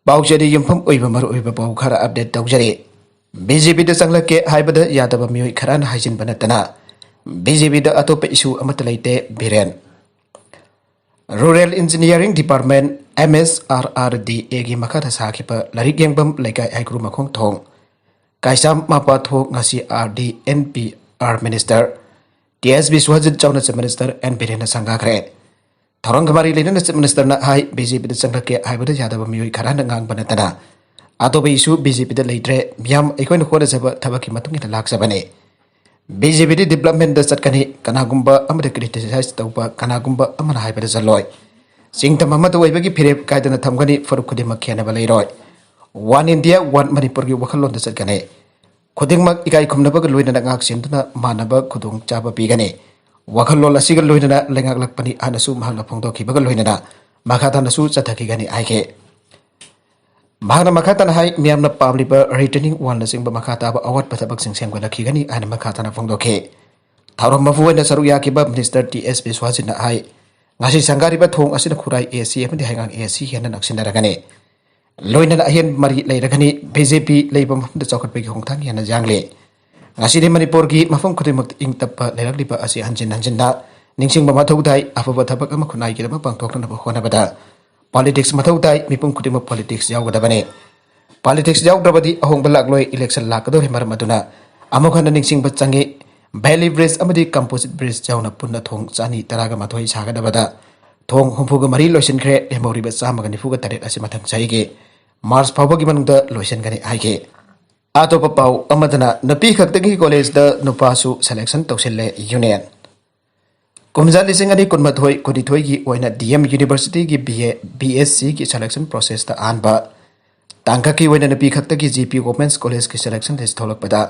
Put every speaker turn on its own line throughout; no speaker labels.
पाउचरी युमफम ओइबा मरुइबा पाउ खरा update तौजरे BJP द संगलके हाइबदा यादब मियोय खरान hygiene बनतना BJP the Atop issue अमत लेते villain rural engineering department MSRRDA गी मखादा साखिबा लारिक यंगबम लेकाय आइक्रू मखोंग थोंग काइसाम मापा थोंग ngasi RDNPR minister TS Biswajit चौना चीफ मिनिस्टर N बिरेन संगाखरे थौरंग कमारी लेना चीफ मिनिस्टर ना हाई बीजेपी द संगलके हाइबदा यादब मियोय खरान ngang बनतना अतोप इशू बीजेपी द लेट्रे मियाम एकोइन खोना जब थबकी मतुंगिना लाक्सबने बीजेपी द डेवलपमेंट द चटकनी कनागुंबा अमद क्रिटिसाइज तौबा कनागुंबा अमन हाइबदा जलोय सिंगतम अमद ओइबगी फिरेप कायदना थमगनी फरुक खुदिमक खेनबा लेरोय वन इंडिया वन मणिपुर की वखलों द चटकने खुदिमक इकाई खुमनबग लोइना ngak सिंदुना मानबा खुदुंग चाबा पीगने वखलों असिग लोइना लेंगाक लकपनी आनसु महल फोंदोखिबग लोइना मखातानसु चथखिगनी आइके भागना मखातान हाई मियामना पामलिबा रिटर्निंग वन सिंगबा मखाताबा अवाट पथबक सिंगसेंगबा लखिगनी आना मखाताना फोंदोखे थाउरम मफुवेना सरुक याकिबा मिनिस्टर TS बिस्वाजिना हाई ngasi sanggariba thong asina khurai AC amadi hangang AC hena naksinaragane loina ahen mari leiragani BJP leibam da chokatpe gi hongthang hena jangle ngasi de manipur gi mafam khudimak ingtappa leiragliba asi hanjin ningsingba mathaudai afaba thabak ama khunai gi ma pangthokna ba khona bada politics mathaudai mipum khudimak politics yawgadabane politics yawdrabadi ahongba lakloi election lakadore maramaduna amokhana ningsingba changi Valley Bridge amadi composite bridge jauna punna thong chani taraga mathoi sagadabada thong humpuga mari loisin khre emoriba chamaga nifuga taret asi mathang chaige Mars phawbagi manungda loisin gani aige atopa pau amadana napi khaktagi college da nupasu selection tawsille union kumja lising ani kunmathoi kunithoi gi oina DM University gi BSc gi selection process ta anba tangka ki oina napi khaktagi GP Women's College gi selection list tholakpada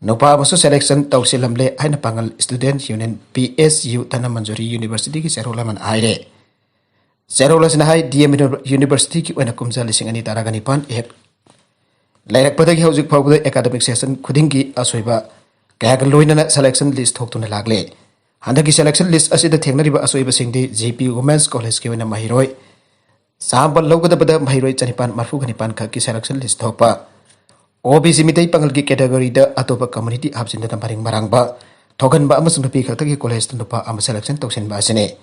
Nupa masu selection tausilamle aina pangal student union PSU tana manjuri university ki serola man aire serola sina hai DM university ki wana kumja lising ani taragani pan ek lairak padagi haujuk phawda academic session khudingi asoiba kaya loina selection list thoktuna lagle handaki selection list asida thengnariba asoiba singdi GP Women's College ki wana mahiroi sambal logada bada mahiroi chanipan marfu ganipan kha ki selection list thokpa OBC mitai pangal ki category da atopa community absin da maring marangba thogan ba amasung napi khaktagi college nupa am selection toksin ba asine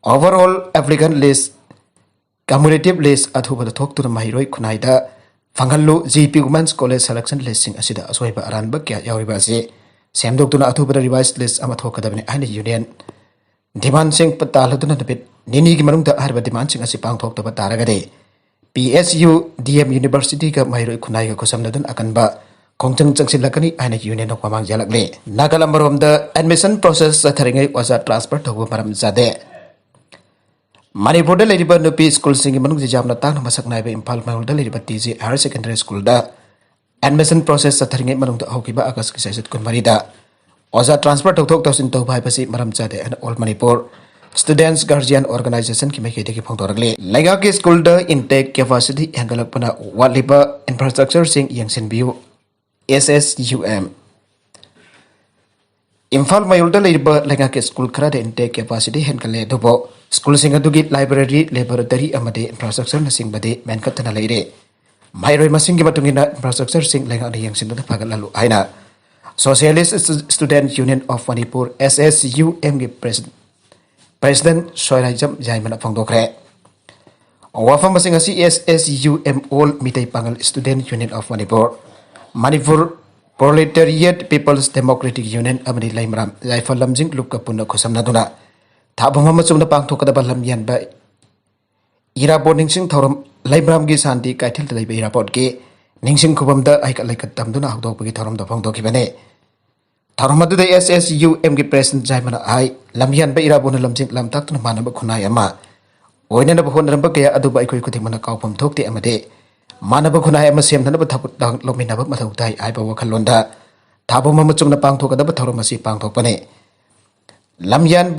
overall applicant list cumulative list athuba da thok tu mahiroi khunai da fangallu GP Women's College selection list sing asida asoiba aranba kya yauriba ase semdok tuna athuba revised list ama thokadabne aina union demand sing pataladuna debit nini ki marung da harba demand sing asi pang thok ta taragade PSU DM University ka mahiroi khunai ka khosamnadan akanba khongchang changsilakani aina union of pamang jalakle nagalambarom da admission process atharingai waza transfer thobu maram jade manipur da leriba nupi school singi manung jamna tang masak naibe Imphal Mayul da leriba TJ Higher Secondary School da admission process atharingai manung da hokiba agas ki saisat kunmari da waza transfer thok tawsin to bhai pasi maram jade and all Manipur Students Guardian Organization ki mai ki phongdoragle laiga ki school da intake capacity hangalakpana waliba infrastructure sing yangsin biu SSUM Imphal Mayul da laiba laiga ki school khara da intake capacity hangale dubo school sing adugi library laboratory amade infrastructure na sing bade menkatana leire mairoi masing ki matungina infrastructure sing laiga da yangsin da phagalalu aina Socialist Student Union of Manipur SSUM ki President Soirajam Jaimana Phongdokre Wafam masing asi SSUM all mitai pangal Student Union of Manipur Proletariat People's Democratic Union amani laimram jaifal lamjing lukka punna khosamnaduna thabama machumna pangthokada balam yanba iraport ningsing thoram laimram gi santi kaithil laiba iraport ge ningsing khubamda aika laikat tamduna hawdokpagi thoram da phongdokibane Tharumadu da SSUM ki president Jaimana ai lamyan ba irabona lamjing lamtak tuna manaba khunai ama oina na bahon ramba kaya aduba ikoi kuthimana kaupam thokte amade manaba khunai ama semdana ba thaput dang lomina ba mathautai ai ba wakhalonda thaboma machumna pangthokada ba tharumasi pangthokpane lamyan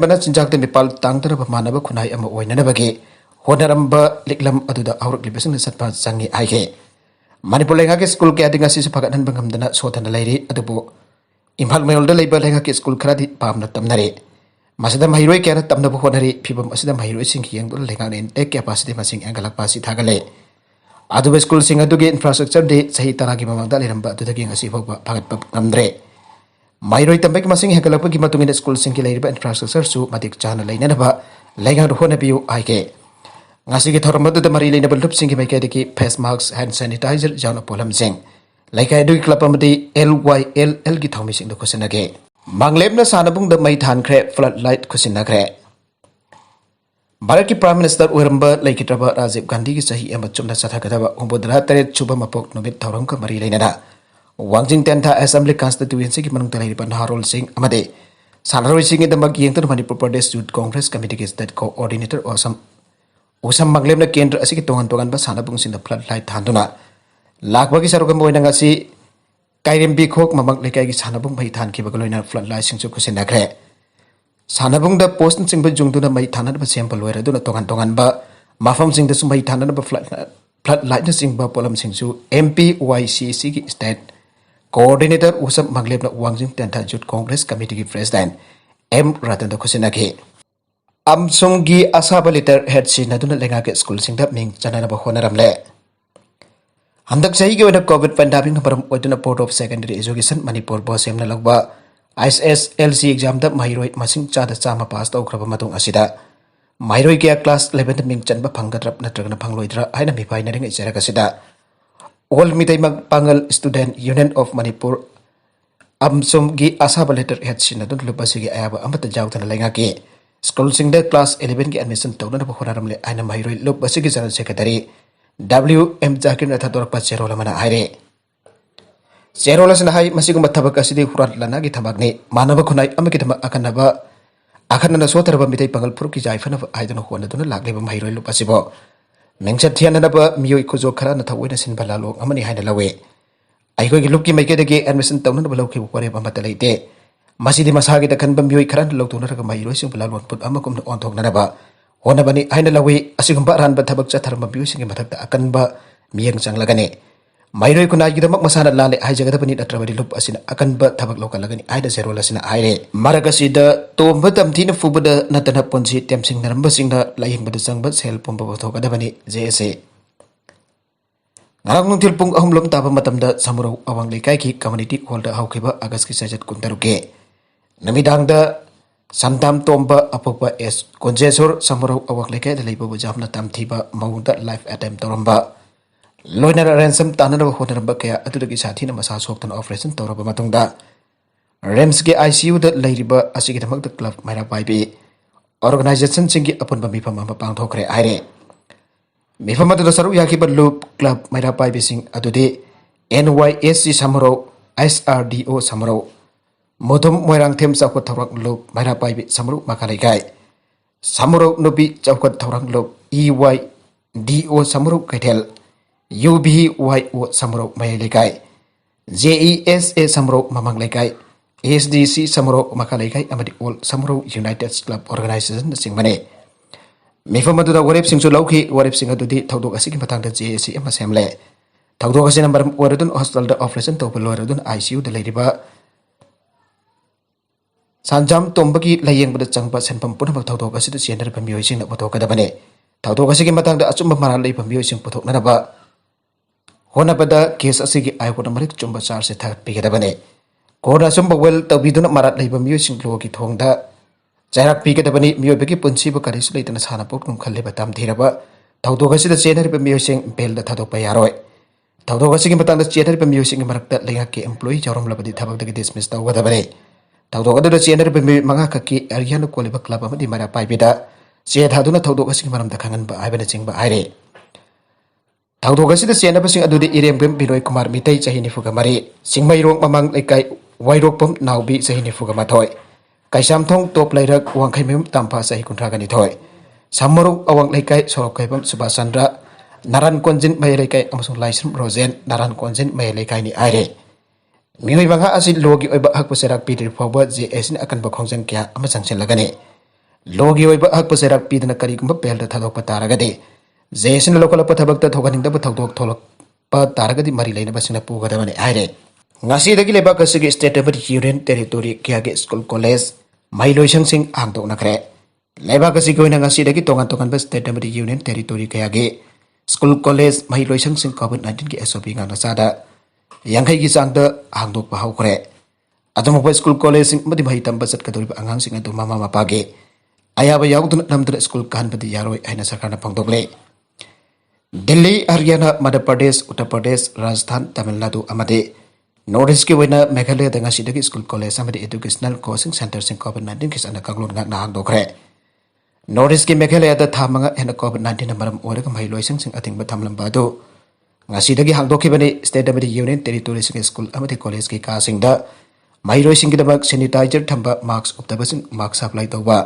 bana chinjak de mipal tangtara ba manaba khunai ama oina na bage honaramba liklam aduda auruk libesing satpa changi aige Manipur lenga ke school ke adinga si sepakatan bangamdana sotana lairi adubo Imphal Mayul da leiba lenga ke school khara di pamna tamnare Masada mahiroi kaya na tamna buhonari pibam asida mahiroi sing yang dul lengang intake capacity masing anggalak pasi thagale. Aduba school sing aduge infrastructure de sahi taragi mamangda liramba adudagi ngasi phogba phagat pap ngamdre. Mahiroi tambek masing hekalak pagi matungin school sing kilai infrastructure su matik chana laina ba lengang ruhona biu aike. Ngasi ki thoramadu da mari laina balup sing ki mai kaya ki face mask hand sanitizer jauna polam sing. Laikai du klapa mati LYLL ki thomi sing do kusenage. Manglebna sanabung da mai than kre floodlight kusinagre. Bharat ki Prime Minister Uramba Laikitraba Rajiv Gandhi ki sahi ama chumna sathakadaba umbodra tare chuba mapok nomit thauram ka mari leinana. Wangjing Tenta Assembly Constituency ki manung talai pan Harol Singh amade Sanaroi Singh damak yengtur Manipur Pradesh Youth Congress Committee ki state coordinator Osam Manglebna Kendra asiki tongan ba sanabung sing da floodlight thanduna. Lakbagi sarugam boy nangasi kairem bikhok mamang lekai ki sanabung mai than ki bagaloina floodlight sing chu kusinagre. Sanabung da post sing ba jungduna mai thanan ba sample loira duna tongan ba mafam sing da sumai thanan ba floodlight sing ba polam sing chu MPYCC ki state coordinator Usam Manglebna Wangjing Tenta Youth Congress Committee ki president M Ratanda kusinage. Amsung gi asaba liter head si naduna lenga ke school sing da ming chanana ba honaramle. Handak sahi ke wada COVID pandemic param waduna Board of Secondary Education Manipur bosem na lagba ISSLC exam da mahiroi masing chada chama pass ta ukraba matung asida mahiroi ke class 11 ming chanba phangadrap natragna phangloidra haina mipai na ring ichara kasida all mitai mag pangal student union of Manipur amsum gi asaba letter head sin adun lupasi gi ayaba amata jawtana lenga ke school sing da class 11 ki admission tawna na bhonaramle aina mahiroi lupasi gi general secretary WM Zakir na thador pa cherola mana haire cherola sna hai masigu mathabak asidi hurat lana gi thabak ni manaba khunai amaki thama akanna sotar ba mitai pangal pur ki jaifana aidana hona duna lagle ba mairoi lup asibo mengcha thiana na ba miyoi khujo khara na thawena sin balalo amani haina lawe aigoi gi lupki maike de admission tawna ba lawki pore ba matalaite masidi masagi da kan ba miyoi khara na lawtuna ra mairoi sing balalo put amakum on thok na ba hona bani haina lawe asigumba ran ba thabak cha tharma biu sing mathak akan ba miyang changlagane mairoi kunai gi damak masana lale hai jaga bani atrabadi lup asina akan ba thabak lokal lagani aida zerola sina aire maragasi da tomba tamthina fubada natana ponsi temsing naramba singna laying bada sangba sel pomba bothoka da bani JSA ngarang nung tilpung ahumlom taba matamda samurau awang lekai ki community hall da haukiba agas ki sajat kuntaruke namidang da Santam tomba apopa es konjesor samurau awak lekai da leiba bujamna tamthiba maunda life attempt toramba loina ransom tanana honaramba kaya adudagi sathina masa soktan operation toraba matungda REMS ge ICU da leiriba asigi damak da club maira baibi organization singi apunba mifam amba pangthokre aire mifam da saru yaki loop club maira baibi sing adude NYSC samurau SRDO samurau Modom moirang them chawkot thawrak lop maira paibi samru makalai gai samru nubi chawkot thawrak lop EYDO samru kaithel UBYO samru mailai gai JESA samru mamang lekai SDC samru makalai gai amadi all samru United Club Organization sing mane mifam adu da warep sing su lauki warep sing adu di thawdok asigi matang da JEC ama semle thawdok asina number waradun hospital da operation to beloradun ICU da leiriba Sanjam tombaki layeng bada changpa senpam puna bak thawdok asida sender pamioi sing na potok kada bane thawdok asigi matang da achumba maral lei pamioi sing potok na ba hona bada case asigi ai ko marik chumba char se thak pigada bane kona sumba wel tabiduna marat lei pamioi sing lo ki thongda jairak pigada bane mioi bagi punsi ba karis leitana sana pok num khalle batam thiraba thawdok asida sender pamioi sing bel da thadok pa yaroi thawdok asigi matang da sender pamioi sing marak da lenga ke employee jarom labadi thabak da dismiss taw gada bane Tawdok adu da chender pemi manga kaki ariano kwaliba club amadi mara paibida che thaduna tawdok asing maram da khangan ba aibana chingba aire tawdok asida chena basing adu de irem gem binoi kumar mitai chahini fuga mari singmai rong mamang lekai wairok pom naubi chahini fuga mathoi kaisam thong top lairak wangkhai mem tampa sahi kuntra gani thoi sammaru awang lekai sorok kai pom subasandra naran konjin mai lekai amasung laisrum rozen naran konjin mai lekai ni aire Mioi banga asin logi oiba hakpo serak pidir fawba JS ni akan bakhongjan kya ama sangsen lagane logi oiba hakpo serak pidna kari kumba pelda thadok pataragade JS ni lokala pathabak ta thoganing da thadok tholok pa taragadi mari leina basina puga da bane aire ngasi dagi leba kasigi state of union territory kya ge school college ꯃꯍꯩꯂꯣꯏꯁꯪꯁꯤꯡ ꯍꯥꯡꯗꯣꯛꯅꯈ꯭ꯔꯦ꯫ ꯂꯩꯕꯥꯛ ꯑꯁꯤꯒꯤ ꯑꯣꯏꯅ ꯉꯁꯤꯗꯒꯤ ꯇꯣꯉꯥꯟ ꯇꯣꯉꯥꯟꯕ state ꯑꯃꯗꯤ union territory ꯀꯌꯥꯒꯤ school college ꯃꯍꯩꯂꯣꯏꯁꯪꯁꯤꯡ ꯀꯣꯚꯤꯗ-19ꯒꯤ SOP ꯉꯥꯛꯅ ꯆꯥꯗ 50ꯒꯤ ꯆꯥꯡꯗ ꯍꯥꯡꯗꯣꯛꯄ ꯍꯧꯈ꯭ꯔꯦ꯫ ꯑꯗꯨꯃꯛꯄ ꯁ꯭ꯀꯨꯜ ꯀꯣꯂꯦꯖꯁꯤꯡ ꯑꯃꯗꯤ ꯃꯍꯩ ꯇꯝꯕ ꯆꯠꯀꯗꯧꯔꯤꯕ ꯑꯉꯥꯡꯁꯤꯡ ꯑꯗꯨ ꯃꯃꯥ ꯃꯄꯥꯒꯤ ꯑꯌꯥꯕ ꯌꯥꯎꯗꯅ ꯅꯝꯗꯅ ꯁ꯭ꯀꯨꯜ ꯀꯥꯍꯟꯕꯗꯤ ꯌꯥꯔꯣꯏ ꯍꯥꯏꯅ ꯁꯔꯀꯥꯔꯅ ꯐꯣꯡꯗꯣꯛꯂꯦ꯫ ꯗꯤꯜꯂꯤ, ꯍꯔꯤꯌꯥꯅꯥ, ꯃꯙ꯭ꯌ ꯄ꯭ꯔꯗꯦश, ꯎꯠꯇꯔ ꯄ꯭ꯔꯗꯦश, ꯔꯥꯖꯁꯊꯥन, ꯇꯥꯃꯤꯜ ꯅꯥꯗꯨ ꯑꯃꯗꯤ ꯅꯣꯔꯊ ꯏꯁꯠꯀꯤ ꯑꯣꯏꯅ ꯃꯦꯘꯥꯂꯌꯥꯗ ꯉꯁꯤꯗꯒꯤ ꯁ꯭ꯀꯨꯜ ꯀꯣꯂꯦꯖ ꯑꯃꯗꯤ ꯑꯦꯗꯨꯀꯦꯁꯅꯦꯜ ꯀꯣꯆꯤꯡ ꯁꯦꯟꯇꯔꯁꯤꯡ ꯀꯣꯚꯤꯗ-19ꯒꯤ ꯆꯠꯅ ꯀꯥꯡꯂꯣꯟ ꯉꯥꯛꯅ ꯍꯥꯡꯗꯣꯛꯈ꯭ꯔꯦ꯫ ꯅꯣꯔꯊ ꯏꯁꯠꯀꯤ ꯃꯦꯘꯥꯂꯌꯥꯗ ꯊꯥ 5 ꯍꯦꯟꯅ ꯀꯣꯚꯤꯗ-19ꯅ ꯃꯔꯝ ꯑꯣꯏꯔꯒ ꯃꯍꯩꯂꯣꯏꯁꯪꯁꯤꯡ ꯑꯊꯤꯡꯕ ꯊꯝꯂꯝꯕ ꯑꯗꯨ ꯉꯁꯤꯗꯒꯤ ꯍꯥꯡꯗꯣꯛꯈꯤꯕꯅꯤ꯫ ꯁ꯭ꯇꯦꯠ ꯑꯃꯗꯤ ꯌꯨꯅꯤꯌꯟ ꯇꯦꯔꯤꯇꯣꯔꯤꯁꯤꯡꯒꯤ ꯁ꯭ꯀꯨꯜ ꯑꯃꯗꯤ ꯀꯣꯂꯦꯖꯀꯤ ꯀꯥꯁꯤꯡꯗ ꯃꯍꯩꯔꯣꯏꯁꯤꯡꯒꯤꯗꯃꯛ ꯁꯦꯅꯤꯇꯥꯏꯖꯔ ꯊꯝꯕ, ꯃꯥꯛꯁ ꯎꯞꯇꯕꯁꯤꯡ ꯃꯥꯛꯁ ꯁꯞꯄ꯭ꯂꯥꯏ ꯇꯧꯕ,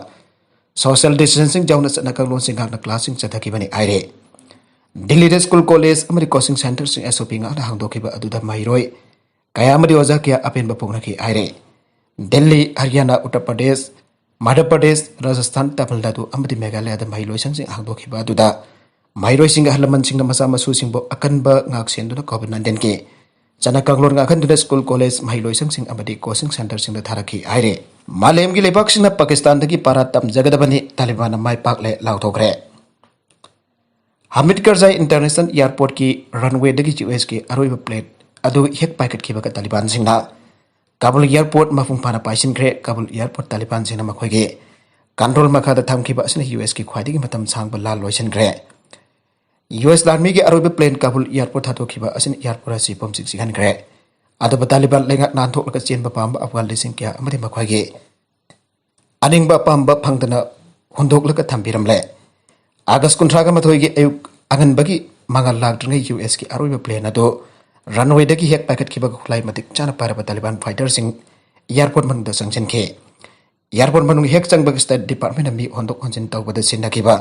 ꯁꯣꯁꯤꯌꯦꯜ ꯗꯤꯁꯇꯦꯟꯁꯤꯡ ꯌꯥꯎꯅ ꯆꯠꯅ ꯀꯥꯡꯂꯣꯟꯁꯤꯡ ꯉꯥꯛꯅ ꯀ꯭ꯂꯥꯁꯁꯤꯡ ꯆꯠꯊꯈꯤꯕꯅꯤ ꯍꯥꯏꯔꯦ꯫ ꯗꯤꯜꯂꯤꯗ ꯁ꯭ꯀꯨꯜ ꯀꯣꯂꯦꯖ ꯑꯃꯗꯤ ꯀꯣꯆꯤꯡ ꯁꯦꯟꯇꯔꯁꯤꯡ SOP ꯉꯥꯛꯅ ꯍꯥꯡꯗꯣꯛꯈꯤꯕ ꯑꯗꯨꯗ ꯃꯍꯩꯔꯣꯏ ꯀꯌꯥ ꯑꯃꯗꯤ ꯑꯣꯖꯥ ꯀꯌꯥ ꯑꯄꯦꯟꯕ ꯐꯣꯡꯅꯈꯤ ꯍꯥꯏꯔꯦ꯫ ꯗꯤꯜꯂꯤ, ꯍꯔꯤꯌꯥꯅꯥ, ꯎꯠꯇꯔ ꯄ꯭ꯔꯗꯦश, ꯃꯙ꯭य ꯄ꯭ꯔꯗꯦश, ꯔꯥꯖꯁꯊꯥन, ꯇꯥꯃꯤꯜ ꯅꯥꯗꯨ ꯑꯃꯗꯤ ꯃꯦꯘꯥꯂꯌꯥꯗ ꯃꯍꯩꯂꯣꯏꯁꯪꯁꯤꯡ ꯍꯥꯡꯗꯣꯛꯈꯤꯕ ꯑꯗꯨꯗ ꯃꯍꯩꯔꯣꯏꯁꯤꯡꯒ ꯑꯍꯜ ꯂꯃꯟꯁꯤꯡꯅ ꯃꯆꯥ ꯃꯁꯨꯁꯤꯡꯕꯨ ꯑꯀꯟꯕ ꯉꯥꯛꯁꯦꯟꯗꯨꯅ ꯀꯣꯚꯤꯗ-19ꯒꯤ ꯆꯠꯅ ꯀꯥꯡꯂꯣꯟ ꯉꯥꯛꯍꯟꯗꯨꯅ ꯁ꯭ꯀꯨꯜ ꯀꯣꯂꯦꯖ ꯃꯍꯩꯂꯣꯏꯁꯪꯁꯤꯡ ꯑꯃꯗꯤ ꯀꯣꯆꯤꯡ ꯁꯦꯟꯇꯔꯁꯤꯡꯗ ꯊꯥꯔꯛꯈꯤ ꯍꯥꯏꯔꯦ꯫ ꯃꯥꯂꯦꯝꯒꯤ ꯂꯩꯕꯥꯛꯁꯤꯡꯅ ꯄꯥꯀꯤꯁꯇꯥꯟꯗꯒꯤ ꯄꯥꯔꯥ ꯇꯝꯖꯒꯗꯕꯅꯤ, ꯇꯥꯂꯤꯕꯥꯟꯅ ꯃꯥꯏ ꯄꯥꯛꯂꯦ ꯂꯥꯎꯊꯣꯛꯈ꯭ꯔꯦ꯫ ꯍꯥꯃꯤद ꯀꯔꯖꯥꯏ ꯏꯟꯇꯔꯅꯦꯁꯅꯦल एयरपोर्ट की रनवेदगी US की अरोइब प्लेट अदु हेक पाइखꯠꯈꯤꯕꯒ तालिबानसिंगना काबुल एयरपोर्ट मफुंग फाना पाइसिनख्रे। काबुल एयरपोर्ट तालिबानसिंगना मखोइगे कंट्रोल मखादा थमखिब असना US की ख्वाइदगी मतम सांगब लाल लोइसनख्रे। US आर्मी की अरोइब प्लेन काबुल एयरपोर्ट थादोखिबा असना एयरपोर्ट असि पमसिक सिगनख्रे। अदब तालिबान लेंगा नानथोकलगा चेनबा पांबा अफगान लिसिंग क्या अमदि मखोइगे अनिंगबा पांबा फंगदना हुंदोकलगा थंबिरमले। आगस्ट 18 की अयुक अगनबगी मंगल लाक्ट्रिंग US की अरोइब प्लेन अदो रनवेदगी हेक पाइखꯠखिबा खुलाई मतिक चाना पारबा तालिबान फाइटर सिंह एयरपोर्ट मनुंगदा संगचनखे। एयरपोर्ट मनुंग हेक चंगबगी स्टेट डिपार्टमेंट मी होंदोक होंजिन तौबदा सिन्नखिबा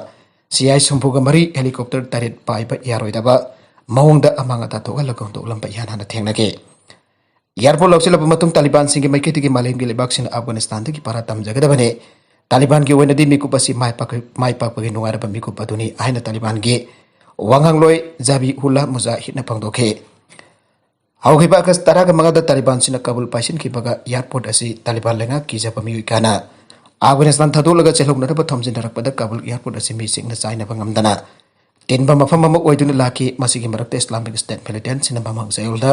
CI हुंफुगा मरी हेलीकॉप्टर तरेट पाइबा यारोइदबा मौंगदा अमांग अता थोगलगा होंदोकलंबा यानाना थेंगनगे। एयरपोर्ट लौसिलब मतुंग तालिबान सिंह मैकेतिगी मालेमगी लेबाक्सिन अफगानिस्तानदगी पारा तमजगदबने। तालिबान की ओइनदी मिकुप असि माइपाकपगी नुंगाइरबा मिकुप अदुनी हाइना तालिबान की वांगांगलोय जाबीउल्लाह मुजाहिदना फंगदोखे। हौखिबा अगस्त 15 तालिबान सिना काबुल पाइसिनखिबगा एयरपोर्ट असि तालिबान लेंगा किजबा मिउइकाना अफगानिस्तान थादोलगा चेलौनरबा थमजिनरकपदा काबुल एयरपोर्ट असि मिसिंगना चाइनबा ngamdana तिनबा मफम अमा ओइदुना लाखि। मसिगी मरक्ता इस्लामिक स्टेट मिलिटेंट सिना ममंग जयौलदा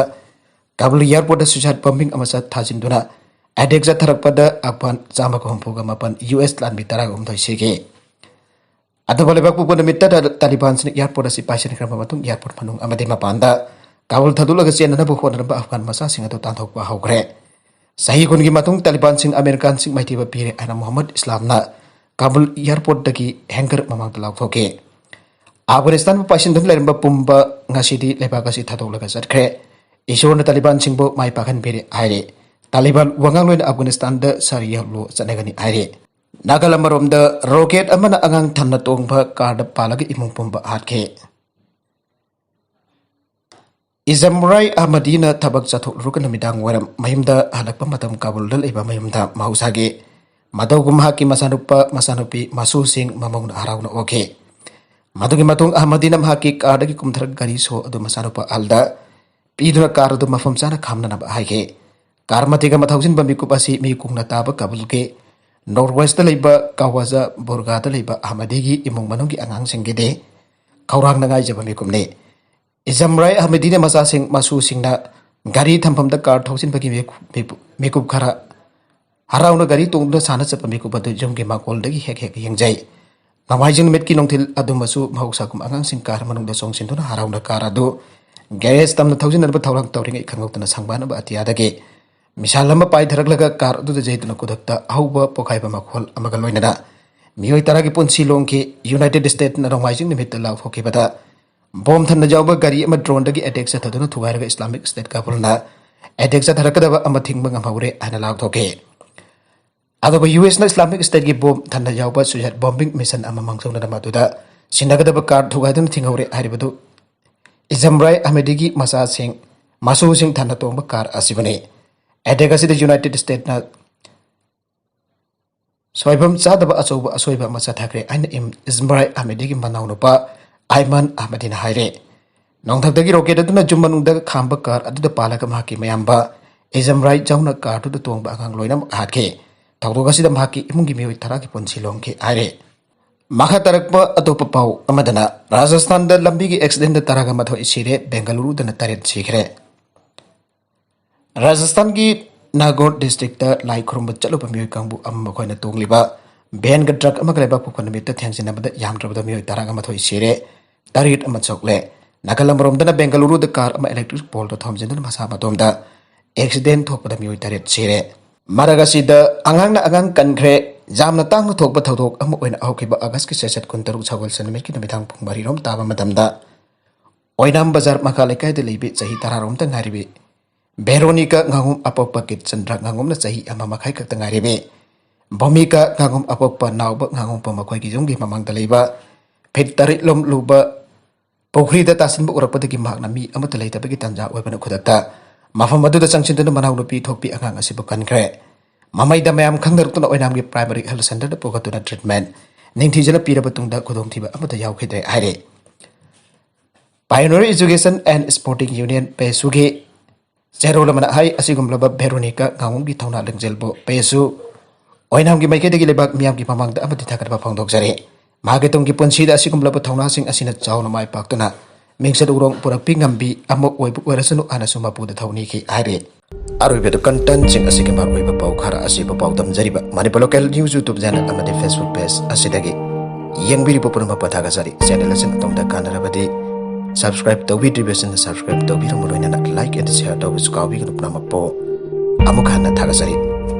काबुल एयरपोर्ट सुसाइड बम्बिंग अमसा थाजिनदुना अटैक जाथरकपदा अफगान 134 US लानबी 13 सिगे। अदब लेबाक पुपन मित्ता तालिबान सिना एयरपोर्ट असि पाइसिनख्रबा मतुंग एयरपोर्ट मनुंग अमदि मपानदा काबुल थादोलगा चेननबा होनरबा अफगान मसा सिंह अदु तांथोकबा हौख्रे। सही कुनगी मतुंग तालिबान सिंह अमेरिकन सिंह माइथिबा पीरे आना Mohammad इस्लामना Kabul airport दगी hanger ममांगदा लाउथोके। Afghanistan पाइसिनदुन लेरंबा पुंबा ngасidi लेबाक असि थादोलगा चटख्रे। ईश्वरना तालिबान सिंहबो माइ पाखनबिरे हाइरे। तालिबान वांगांगलोइन अफगानिस्तान द सरिया लो चनगनी हाइरे। नागालमरोम the rocket Amna अंगांग थन्ना तोंगबा car the पालगा इमुंग पुंबा हाटखे। इजमराई अहमदीना थबक चथोलरुक नमिदांग वरम महिमदा हलकपा मतम काबुलदा लेबा महिमदा महौसागे मदौगुम हाकी मसानुपा मसानुपी मासूसिंग ममंग हराउना ओखे। मदुगी मतुंग अहमदीना हाकी कारदगी कुमथरक गारी सो अदु मसानुपा अलदा पीदुना कार अदु मफम चाना खामननबा हाइगे। कार मतिगा मथौजिन बमिकुप असि मिकुंगना ताबा काबुलके नॉर्थ वेस्ट लेबा कावाजा बोरगादा लेबा अहमदीगी इमुंग मनुंगी अंगांगसिंगेदे खौरांग नगाई जबा मिकुमने। इजमराई अहमदीना मसासिंग मासूसिंगना गारी थंफमदा कार थौसिनबगी मिकुप खरा हराउना गारी तोंगदुना साना चपा मिकुप अदु जुमगे माकोलदगी हेक हेक यंगजाई। नवाइजिंग मेटकी नोंथिल अदुमसु महौसाकुम अंगांसिंग कार मनुंगदा सोंगसिनदुना हराउना कार अदु गैरेज तमना थौजिनरबा थौरांग तौरिंग खंगौतना सांबानबा अतियादगे मिसाल अमा पाइधरकलगा कार अदुदा जैतुना कुदक्ता अहौबा पोखाइबा मखोल अमगा लोइनदा मियोय तरागी पुंसी लोंगकी यूनाइटेड स्टेट ना नोंमाइजिंग निमित्ता लाउथोखिबदा बॉम थन्ना जाउबा गारी अमा ड्रोनदगी अटैक चथदुना थुगाइरगा इस्लामिक स्टेट काबुलना अटैक चथरकदबा अमा थिंगबा ngamhauरे हाना लाउथोके। अदबा US ना इस्लामिक स्टेट की बॉम थन्ना जाउबा सुसाइड बॉम्बिंग मिशन अमा मांगजौना मदुदा सिनगदबा कार थुगाइदुना थिंगहौरे हारिबदु इजमराई अहमदीगी मसासिंग मासूसिंग थन्ना तोंबा कार असिबने। अटैक असिदा यूनाइटेड स्टेट ना सोइबम चादबा अचौबा असोइबा अमा चथाखरे आइना इजमराई अहमदीगी मनाउनुपा आइमान अहमदीना हाइरे। नोंथक्तगी रॉकेट अदुना जुम मनुंगदा खांबा कार अदुदा पालगा माकी मयाम्बा इजमराई जाउना कार अदुदा तोंबा अंगांग लोइना हाटखे। थौदोक असिदा महाकी इमुंगी मियोई तरा की पुंसी लोंगे आरे मखा तरकप अतोप पाउ अमदना राजस्थान द लंबी की एक्सीडेंट तरागा मथो इसिरे बेंगलुरु दन तरेत सीखरे राजस्थान की नागौर डिस्ट्रिक्ट लाई खुरुम चलुप मियोई कांगबु अम मखोइना तोंगलिबा बेन ग ट्रक अमग लेबा पुकन मित थेंसिनबद यामद्रबद मियोई तरागा मथो इसिरे तरीत अम चोकले नागालमरोमदना बेंगलुरु द कार अम इलेक्ट्रिक पोल तो थमजिन मसा मतोमदा एक्सीडेंट थोकपद मियोई तरेत सीरे मरगसीद अंगांगना अंगांग कनख्रे जामना तांग थोकप थौदोक अम ओइना हौकिबा अगस्त की सेसत कुंतरुक छगल सनमित की नमिथांग पुंग मरिरोम ताबा मतमदा ओइनाम बाजार मखा लेकायद लेबि चही तरारोम ता ngaरिबि भेरोनिका ngangum apokpa kit chandra ngangum na chahi ama makhai kak ta ngaribe भूमिका ngangum apokpa nawba ngangum pa makhoi ki jonggi mamang ta leiba phit tarit lom luba pokhri da tasin bu urapati ki magna mi amata leita ba ki tanja oibana khudakta mafam adu da changchin da manaw lupi thokpi angang asibu kankre mamai da mayam khangdar tuna oinam gi primary health center da pogatuna treatment ningthi jana piraba tungda khudong thiba amata yaw khidre aire Pioneer Education and Sporting Union pesugi Zero lamana hai asigum laba Veronica ngangum gi thona lengjelbo pesu oinam gi maike degi lebak miam gi pamang da amati thakat ba phangdok jare mage tong gi ponsi da asigum laba thona sing asina chawna mai paktuna mingsa urong purak pingambi amok oibu werasunu anasuma pu da thawni ki aire aroi bedo content sing asigum mar oiba pau khara asiba pau dam jariba manipur local news YouTube channel amade Facebook page asidagi yengbiri popurma pathaga jari channel asin tongda kanarabadi subscribe to video version subscribe to video like and share to kawi group nama po amukhana thagasari